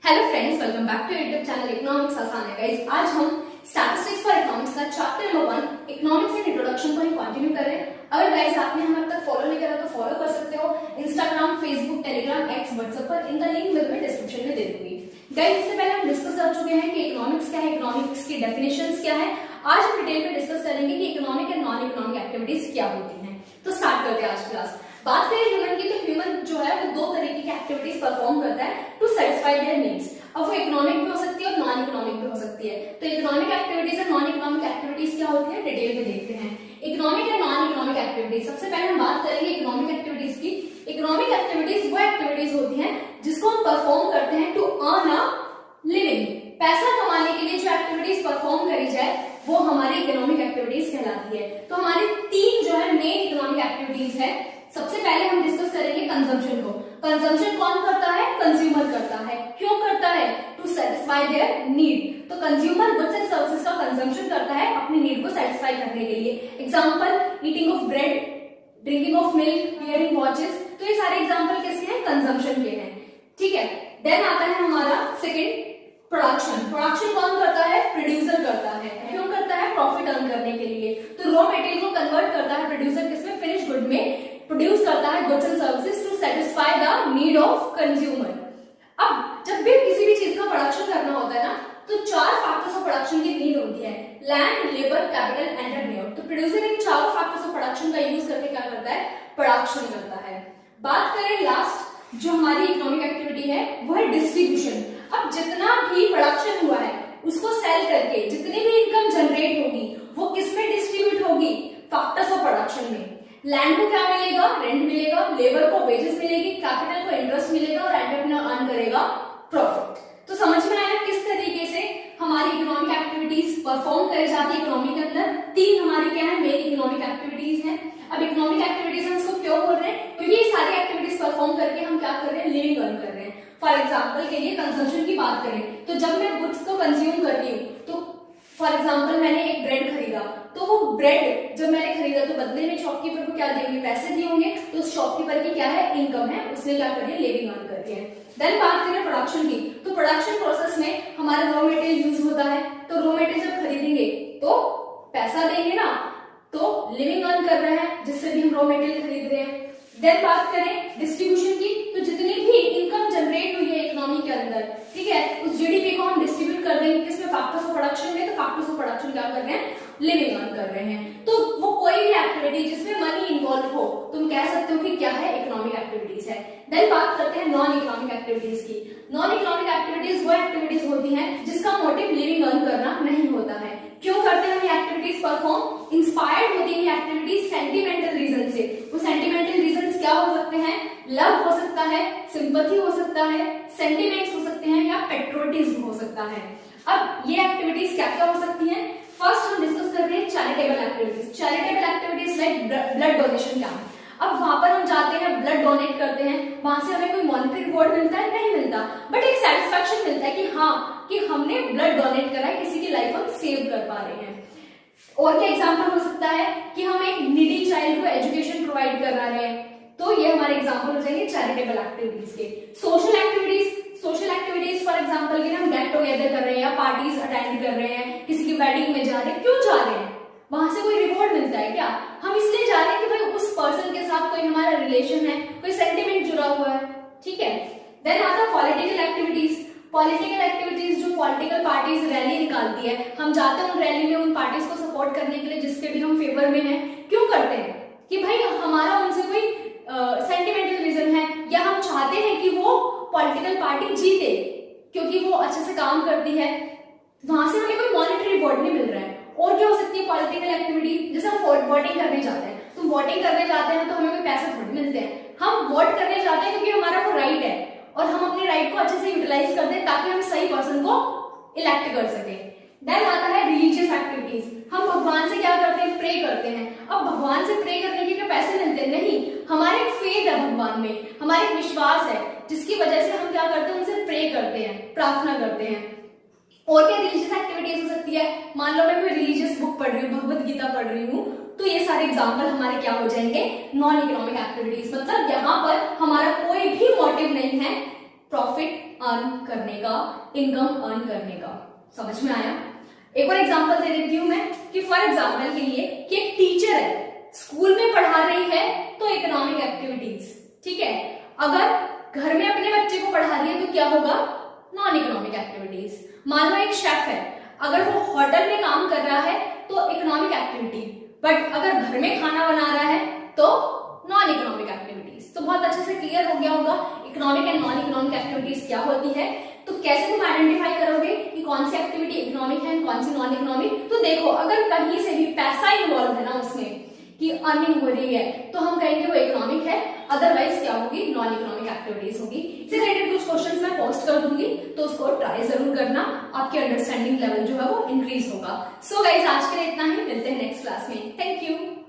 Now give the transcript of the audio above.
Hello friends, welcome back to YouTube channel economics आसान है guys. आज हम स्टैटिस्टिक्स फॉर इकोनॉमिक्स का chapter number 1 economics and introduction को ही कंटिन्यू कर रहे हैं। अगर गाइस आपने हमें अब तक फॉलो नहीं करा तो फॉलो कर सकते हो Instagram, Facebook, Telegram, x, WhatsApp पर। इनका लिंक मैं डिस्क्रिप्शन में दे दूंगी। गाइस इससे पहले हम डिस्कस कर चुके हैं कि इकोनॉमिक्स क्या है, इकोनॉमिक्स की डेफिनेशंस क्या है। आज हम डिटेल में डिस्कस करेंगे कि economic and non economic activities क्या होती हैं। तो स्टार्ट करते हैं आज की क्लास। बात करें ह्यूमन की, तो ह्यूमन जो है वो दो तरीके की एक्टिविटीज परफॉर्म करता है टू सेटिस्फाई देयर नीड्स। अब वो इकोनॉमिक भी हो सकती है और नॉन इकोनॉमिक भी हो सकती है। तो इकोनॉमिक एक्टिविटीज और नॉन इकोनॉमिक एक्टिविटीज क्या होती है डिटेल में देखते हैं। Economic and non economic activities, सबसे पहले हम बात करेंगे इकोनॉमिक एक्टिविटीज की। इकोनॉमिक एक्टिविटीज वो एक्टिविटीज होती हैं जिसको हम परफॉर्म करते हैं टू अर्न अ लिविंग। पैसा कमाने के लिए जो एक्टिविटीज परफॉर्म करी जाए वो हमारी इकोनॉमिक एक्टिविटीज कहलाती है। तो हमारी तीन जो है मेन इकोनॉमिक एक्टिविटीज है। सबसे पहले हम डिस्कस करेंगे कंजम्पशन को। कंजम्पशन कौन करता है? कंज्यूमर करता है। क्यों करता है? To satisfy their need. तो कंज्यूमर गुड्स एंड सर्विसेज का कंजम्पशन करता है अपनी नीड को सेटिस्फाई करने के लिए। Example, eating of bread, drinking of milk, wearing watches. तो ये सारे एग्जांपल किसके हैं? कंजम्पशन के हैं। ठीक है। देन आता है हमारा सेकंड प्रोडक्शन। प्रोडक्शन कौन करता है? प्रोड्यूसर करता है। क्यों करता है? प्रॉफिट अर्न करने के लिए। तो रॉ मटेरियल को कन्वर्ट करता है प्रोड्यूसर किसमें? फिनिश गुड में। प्रोड्यूस करता है goods and services to satisfy the need of consumer. अब जब भी किसी भी चीज का प्रोडक्शन करना होता है ना, तो चार फैक्टर्स ऑफ प्रोडक्शन की नीड होती है: land, labour, capital and manure. तो प्रोड्यूसर इन चारों फैक्टर्स ऑफ प्रोडक्शन का यूज करके क्या करता है? प्रोडक्शन करता है। बात करें लास्ट जो हमारी इकोनॉमिक एक्टिविटी है वो है डिस्ट्रीब्यूशन। अब जितना भी प्रोडक्शन हुआ है उसको सेल करके जितनी भी इनकम जनरेट होगी वो किसमें डिस्ट्रीब्यूट होगी? फैक्टर्स ऑफ प्रोडक्शन में। लैंड को क्या मिलेगा? रेंट मिलेगा। लेबर को वेजेस मिलेगी। कैपिटल को इंटरेस्ट मिलेगा और एंटरप्रेन्योर अर्न करेगा प्रॉफिट। तो समझ में आया किस तरीके से हमारी इकोनॉमिक एक्टिविटीज परफॉर्म करी जाती है इकोनॉमी के अंदर। तीन हमारी क्या है? मेन इकोनॉमिक एक्टिविटीज हैं। अब इकोनॉमिक एक्टिविटीज हम इसको क्यों बोल रहे हैं? क्योंकि ये सारी एक्टिविटीज परफॉर्म करके हम क्या कर रहे हैं? लिविंग अर्न कर रहे हैं। फॉर एग्जाम्पल के लिए कंजम्पशन की बात करें तो जब मैं गुड्स को कंज्यूम करती हूँ, तो फॉर एग्जाम्पल मैंने एक ब्रेड खरीदा, तो वो ब्रेड जब मैंने खरीदा तो बदले में शॉपकीपर को क्या देंगे? पैसे दिए होंगे। तो उस शॉपकीपर की क्या है? इनकम है, उसने क्या करी है? लिविंग अर्न करती है। देन बात करें प्रोडक्शन की, तो प्रोडक्शन प्रोसेस में हमारा रॉ मटेरियल यूज होता है। तो रॉ मटेरियल जब खरीदेंगे तो पैसा देंगे ना, तो लिविंग अर्न कर रहे हैं जिससे भी हम रॉ मटेरियल खरीद रहे हैं। देन बात करें डिस्ट्रीब्यूशन की, तो जितनी भी इनकम जनरेट हुई है इकोनॉमी के अंदर, ठीक है, उस जीडीपी को हम डिस्ट्रीब्यूट कर देंगे किसमें? फैक्टर्स ऑफ प्रोडक्शन में। तो फैक्टर्स ऑफ प्रोडक्शन क्या कर रहे हैं? लिविंग अर्न कर रहे हैं। तो वो कोई भी एक्टिविटी जिसमें मनी इन्वॉल्व हो तुम कह सकते हो कि क्या है? इकोनॉमिक एक्टिविटीज है। देन बात करते हैं नॉन इकोनॉमिक एक्टिविटीज की। नॉन इकोनॉमिक एक्टिविटीज वो एक्टिविटीज होती हैं जिसका मोटिव लिविंग अर्न करना नहीं होता है। क्यों करते हैं ये एक्टिविटीज परफॉर्म? इंस्पायर्ड होती है एक्टिविटीज सेंटिमेंटल रीजन से। वो सेंटिमेंटल रीजन क्या हो सकते हैं? लव हो सकता है, सिंपैथी हो सकता है, सेंटिमेंट्स हो सकते हैं या पेट्रोटिज्म हो सकता है। अब ये एक्टिविटीज क्या क्या हो सकती हैं? फर्स्ट हम डिस्कस कर रहे हैं charitable activities. Charitable activities like blood donation camp. अब वहां पर हम जाते हैं, ब्लड डोनेट करते हैं, वहां से हमें कोई मॉनेटरी रिवॉर्ड मिलता है? नहीं मिलता, बट एक सेटिस्फेक्शन मिलता है कि हाँ कि हमने ब्लड डोनेट करा है, किसी की लाइफ हम सेव कर पा रहे हैं। और क्या एग्जाम्पल हो सकता है कि हम एक नीडी चाइल्ड को एजुकेशन प्रोवाइड करा रहे हैं, तो ये हमारे एग्जाम्पल हो जाएंगे चैरिटेबल एक्टिविटीज के। सोशल एक्टिविटीज फॉर एग्जाम्पल के हम गेट टुगेदर कर रहे हैं या पार्टीज अटेंड कर रहे हैं, किसी की वेडिंग में जा रहे हैं। क्यों जा रहे हैं? वहां से कोई रिवॉर्ड मिलता है क्या? हम इसलिए जा रहे हैं कि भाई उस पर्सन के साथ कोई हमारा रिलेशन है, कोई सेंटिमेंट जुड़ा हुआ है। ठीक है। देन आता है पॉलिटिकल एक्टिविटीज। पॉलिटिकल एक्टिविटीज जो पॉलिटिकल पार्टीज रैली निकालती है, हम जाते हैं उन रैली में उन पार्टीज को सपोर्ट करने के लिए जिसके भी हम फेवर में हैं। क्यों करते हैं? कि भाई हमारा उनसे कोई सेंटिमेंटल रीजन है या हम चाहते हैं कि वो पॉलिटिकल पार्टी जीते क्योंकि वो अच्छे से काम करती है। वहां से हमें कोई मॉनेटरी रिवॉर्ड नहीं मिल रहा है। और क्या हो सकती है पॉलिटिकल एक्टिविटी? जैसे हम वोटिंग करने जाते हैं, तो वोटिंग करने जाते हैं तो हमें कोई पैसे थोड़ी मिलते हैं। हम वोट करने जाते हैं क्योंकि हमारा वो राइट है और हम अपने राइट को अच्छे से यूटिलाइज करते हैं ताकि हम सही पर्सन को इलेक्ट कर सके। देन आता है रिलीजियस एक्टिविटीज। हम भगवान से क्या करते हैं? प्रे करते हैं। अब भगवान से प्रे करने के क्या पैसे मिलते हैं? नहीं, हमारे एक फेथ है भगवान में, हमारे एक विश्वास है जिसकी वजह से हम क्या करते हैं? उनसे प्रे करते हैं, प्रार्थना करते हैं। और क्या रिलीजियस एक्टिविटीज हो सकती है? मान लो मैं कोई रिलीजियस बुक पढ़ रही हूँ, भगवत गीता पढ़ रही हूँ, तो ये सारे एग्जाम्पल हमारे क्या हो जाएंगे? Non economic activities. मतलब यहाँ पर हमारा कोई भी मोटिव नहीं है प्रॉफिट अर्न करने का, इनकम अर्न करने का। समझ में आया? एक और एग्जांपल दे देती हूं मैं कि फॉर एग्जांपल के लिए कि एक टीचर है, स्कूल में पढ़ा रही है तो इकोनॉमिक एक्टिविटीज, ठीक है। अगर घर में अपने बच्चे को पढ़ा रही है तो क्या होगा? Non economic activities. मान लो एक शेफ है, अगर वो होटल में काम कर रहा है तो इकोनॉमिक एक्टिविटी, बट अगर घर में खाना बना रहा है तो नॉन इकोनॉमिक एक्टिविटीज। तो बहुत अच्छे से क्लियर हो गया होगा economic and non economic activities क्या होती है। तो कैसे तुम आइडेंटिफाई करोगे कि कौन सी एक्टिविटी इकोनॉमिक है कौन सी नॉन इकोनॉमिक? तो देखो, अगर कहीं से भी पैसा इन्वॉल्व है ना उसमें कि अर्निंग हो रही है तो हम कहेंगे वो इकोनॉमिक है, अदरवाइज क्या होगी? नॉन इकोनॉमिक एक्टिविटीज होगी। इससे रिलेटेड कुछ क्वेश्चंस मैं पोस्ट कर दूंगी तो उसको ट्राई जरूर करना, आपकी अंडरस्टैंडिंग लेवल जो है वो इंक्रीज होगा। सो गाइस, आज के लिए इतना ही, मिलते हैं नेक्स्ट क्लास में। Thank you.